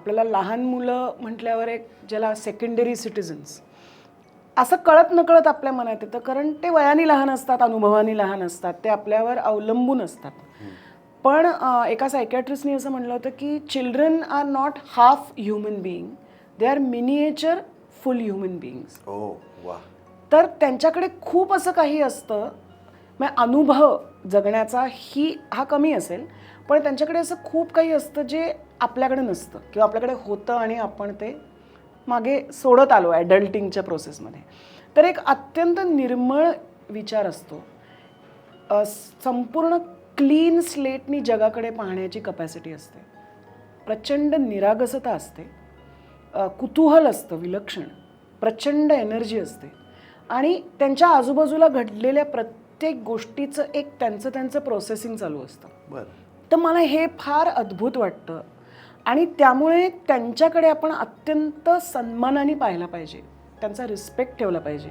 आपल्याला लहान मुलं म्हटल्यावर एक ज्याला सेकंडरी सिटिझन्स असं कळत नकळत आपल्या मनात येतं, कारण ते वयाने लहान असतात, अनुभवाने लहान असतात, ते आपल्यावर अवलंबून असतात. पण एका सायकॅट्रिस्टनी असं म्हणलं होतं की children are not half human being, they are miniature full human beings. वा. तर त्यांच्याकडे खूप असं काही असतं, म्हणजे अनुभव जगण्याचा हा कमी असेल, पण त्यांच्याकडे असं खूप काही असतं जे आपल्याकडे नसतं किंवा आपल्याकडे होतं आणि आपण ते मागे सोडत आलो ॲडल्टिंगच्या प्रोसेसमध्ये. तर एक अत्यंत निर्मळ विचार असतो, संपूर्ण क्लीन स्लेटनी जगाकडे पाहण्याची कपॅसिटी असते, प्रचंड निरागसता असते, कुतूहल असतं विलक्षण, प्रचंड एनर्जी असते आणि त्यांच्या आजूबाजूला घडलेल्या प्रत्येक गोष्टीचं एक त्यांचं प्रोसेसिंग चालू असतं. बरं. तर मला हे फार अद्भुत वाटतं आणि त्यामुळे त्यांच्याकडे आपण अत्यंत सन्मानाने पाहायला पाहिजे, त्यांचा रिस्पेक्ट ठेवला पाहिजे.